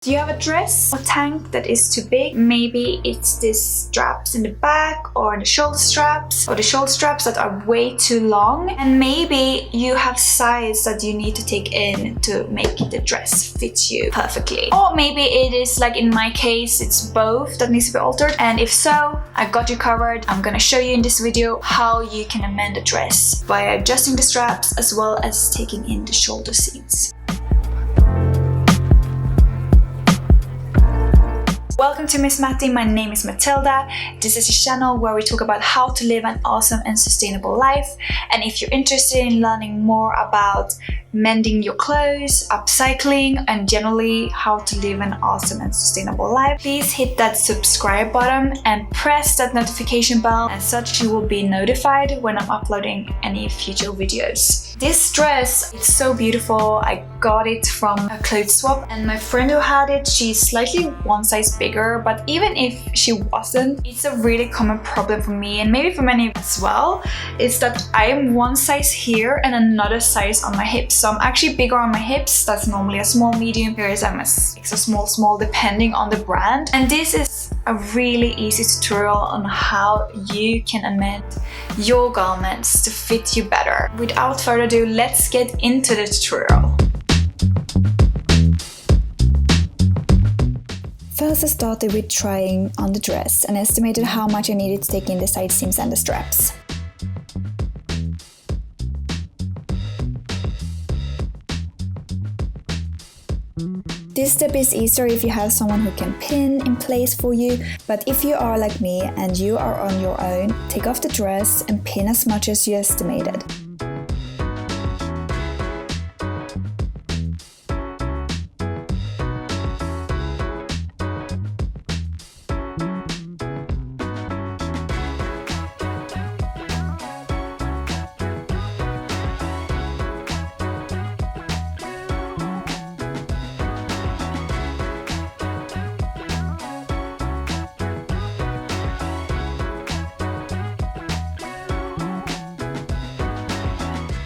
Do you have a dress or tank that is too big? Maybe it's these straps in the back or the shoulder straps that are way too long, and maybe you have size that you need to take in to make the dress fit you perfectly. Or maybe it is like in my case, it's both that needs to be altered, and if so, I got you covered. I'm gonna show you in this video how you can amend a dress by adjusting the straps as well as taking in the shoulder seams. Welcome to Miss Matti, my name is Matilda. This is a channel where we talk about how to live an awesome and sustainable life. And if you're interested in learning more about mending your clothes, upcycling, and generally how to live an awesome and sustainable life, please hit that subscribe button and press that notification bell, and such you will be notified when I'm uploading any future videos. This dress, it's so beautiful. I got it from a clothes swap, and my friend who had it, she's slightly one size bigger, but even if she wasn't, it's a really common problem for me and maybe for many as well. It's that I am one size here and another size on my hips. So I'm actually bigger on my hips. That's normally a small, medium. Here is I'm a extra small depending on the brand. And this is a really easy tutorial on how you can amend your garments to fit you better. Without further ado, let's get into the tutorial. First, I started with trying on the dress and estimated how much I needed to take in the side seams and the straps. This step is easier if you have someone who can pin in place for you, but if you are like me and you are on your own, take off the dress and pin as much as you estimated.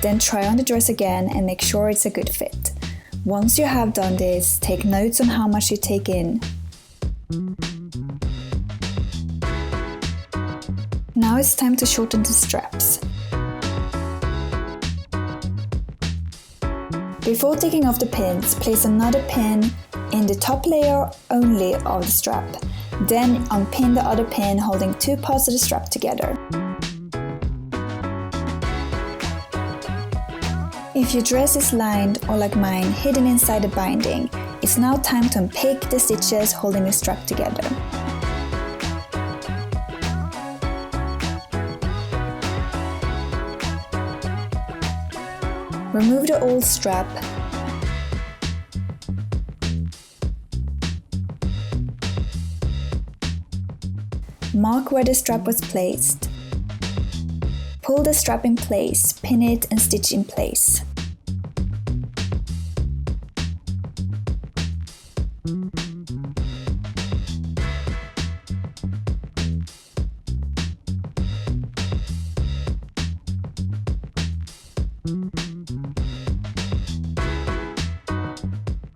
Then try on the dress again and make sure it's a good fit. Once you have done this, take notes on how much you take in. Now it's time to shorten the straps. Before taking off the pins, place another pin in the top layer only of the strap. Then unpin the other pin holding two parts of the strap together. If your dress is lined or like mine, hidden inside the binding, it's now time to unpick the stitches holding the strap together. Remove the old strap. Mark where the strap was placed. Pull the strap in place, pin it and stitch in place.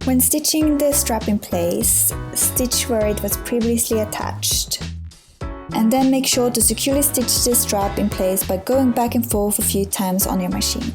When stitching the strap in place, stitch where it was previously attached. And then make sure to securely stitch the strap in place by going back and forth a few times on your machine.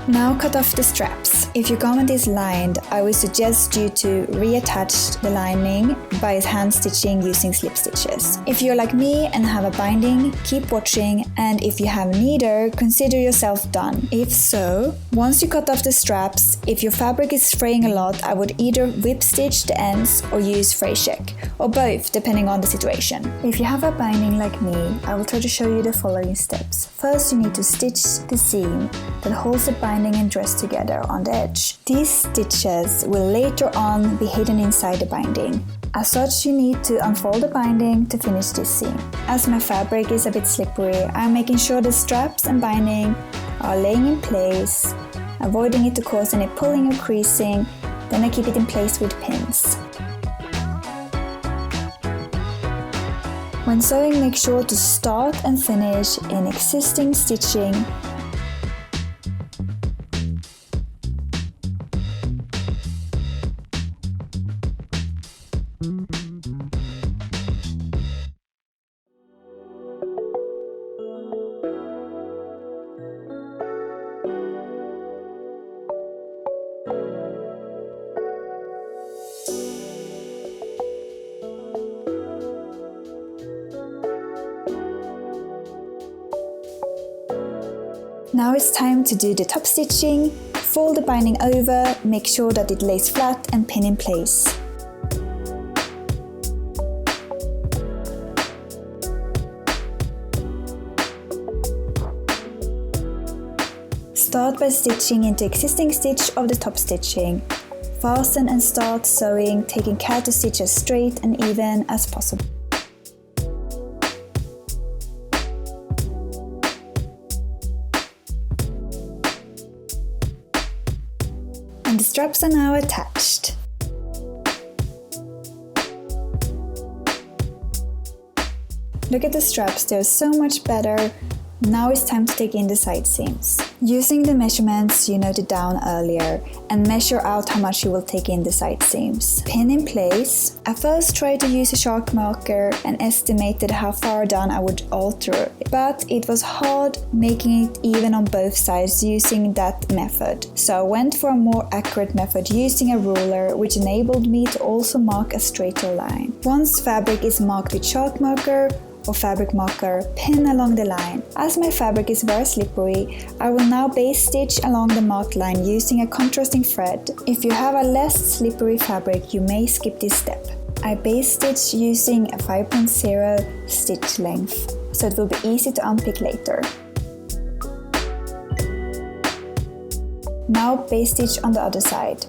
Now cut off the straps. If your garment is lined, I would suggest you to reattach the lining by hand stitching using slip stitches. If you're like me and have a binding, keep watching, and if you have neither, consider yourself done. If so, once you cut off the straps, if your fabric is fraying a lot, I would either whip stitch the ends or use fray check, or both depending on the situation. If you have a binding like me, I will try to show you the following steps. First, you need to stitch the seam that holds the binding and dress together on the edge. These stitches will later on be hidden inside the binding. As such, you need to unfold the binding to finish this seam. As my fabric is a bit slippery, I'm making sure the straps and binding are laying in place, avoiding it to cause any pulling or creasing. Then I keep it in place with pins. When sewing, make sure to start and finish in existing stitching. Now it's time to do the top stitching. Fold the binding over, make sure that it lays flat and pin in place. Start by stitching into existing stitch of the top stitching. Fasten and start sewing, taking care to stitch as straight and even as possible. And the straps are now attached. Look at the straps, they're so much better. Now it's time to take in the side seams. Using the measurements you noted down earlier and measure out how much you will take in the side seams. Pin in place. I first tried to use a chalk marker and estimated how far down I would alter, but it was hard making it even on both sides using that method. So I went for a more accurate method using a ruler, which enabled me to also mark a straighter line. Once fabric is marked with chalk marker or fabric marker, pin along the line. As my fabric is very slippery, I will now base stitch along the marked line using a contrasting thread. If you have a less slippery fabric, you may skip this step. I base stitch using a 5.0 stitch length, so it will be easy to unpick later. Now base stitch on the other side.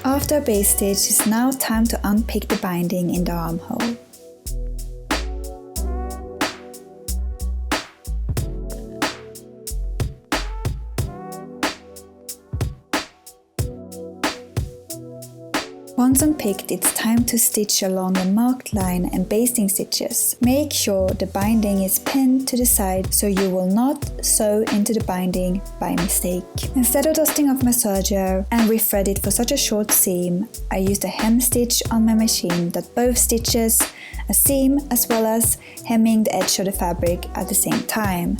After base stitch, it's now time to unpick the binding in the armhole. Once unpicked, it's time to stitch along the marked line and basting stitches. Make sure the binding is pinned to the side so you will not sew into the binding by mistake. Instead of dusting off my serger and rethread it for such a short seam, I used a hem stitch on my machine that both stitches a seam as well as hemming the edge of the fabric at the same time.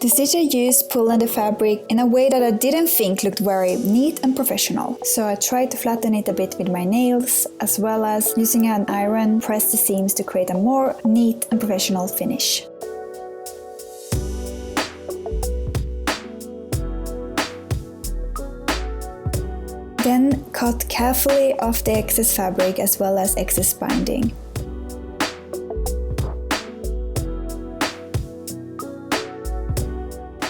The stitch I used pulled on the fabric in a way that I didn't think looked very neat and professional. So I tried to flatten it a bit with my nails, as well as using an iron, press the seams to create a more neat and professional finish. Then cut carefully off the excess fabric as well as excess binding.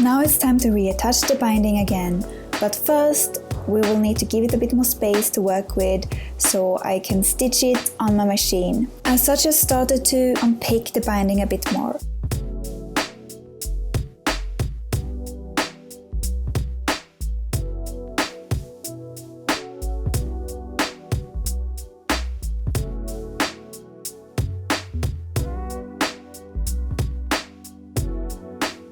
Now it's time to reattach the binding again, but first we will need to give it a bit more space to work with so I can stitch it on my machine. As such, I started to unpick the binding a bit more.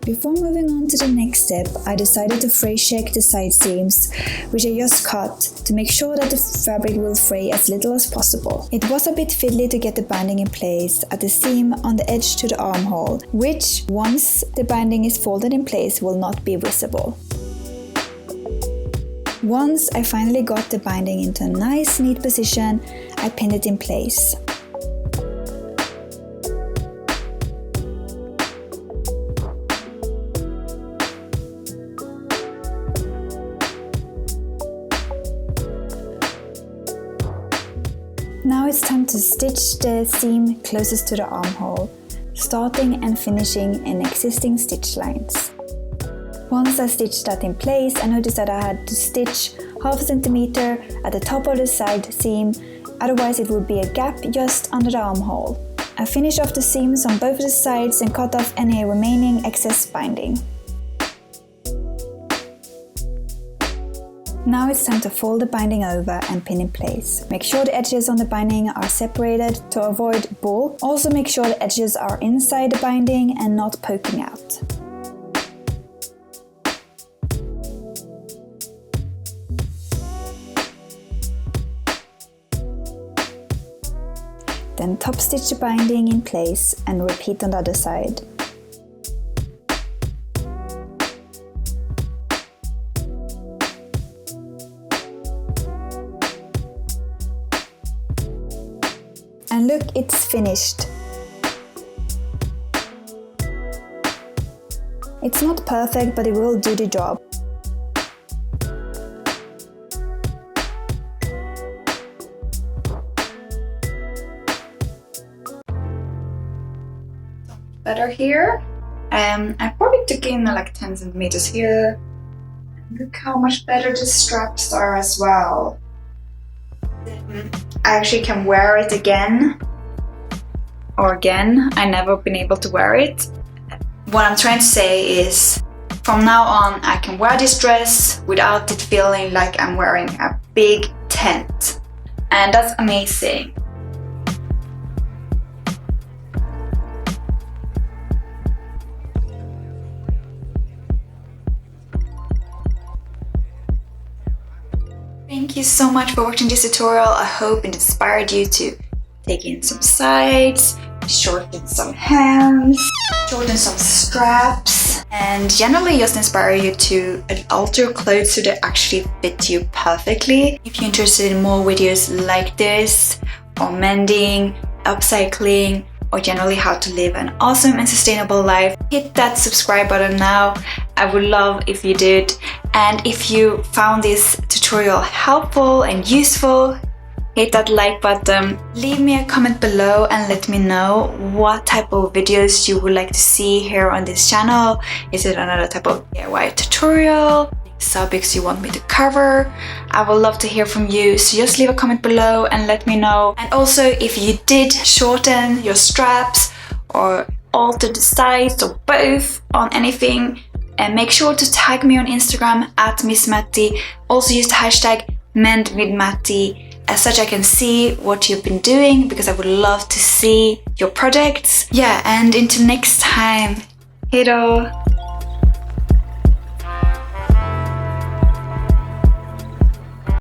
Before moving on to the next step, I decided to fray check the side seams, which I just cut, to make sure that the fabric will fray as little as possible. It was a bit fiddly to get the binding in place at the seam on the edge to the armhole, which, once the binding is folded in place, will not be visible. Once I finally got the binding into a nice neat position, I pinned it in place. Now it's time to stitch the seam closest to the armhole, starting and finishing in existing stitch lines. Once I stitched that in place, I noticed that I had to stitch 0.5 centimeter at the top of the side seam, otherwise it would be a gap just under the armhole. I finished off the seams on both the sides and cut off any remaining excess binding. Now it's time to fold the binding over and pin in place. Make sure the edges on the binding are separated to avoid bulk. Also make sure the edges are inside the binding and not poking out. Then top stitch the binding in place and repeat on the other side. And look, it's finished. It's not perfect, but it will do the job. Better here. I probably took in like 10 centimeters here. Look how much better the straps are as well. I actually can wear it again. I never been able to wear it. What I'm trying to say is, from now on I can wear this dress without it feeling like I'm wearing a big tent. And that's amazing. Thank you so much for watching this tutorial. I hope it inspired you to take in some sides, shorten some hems, shorten some straps, and generally just inspire you to alter clothes so they actually fit you perfectly. If you're interested in more videos like this, or mending, upcycling, or generally how to live an awesome and sustainable life, hit that subscribe button now. I would love if you did. And if you found this tutorial helpful and useful, hit that like button. Leave me a comment below and let me know what type of videos you would like to see here on this channel. Is it another type of DIY tutorial? Subjects you want me to cover? I would love to hear from you, so just leave a comment below and let me know. And also, if you did shorten your straps or alter the size or both on anything, and make sure to tag me on Instagram at Miss Matti. Also use the hashtag mendwithmatti, as such I can see what you've been doing, because I would love to see your projects. Yeah, and until next time, hejdå!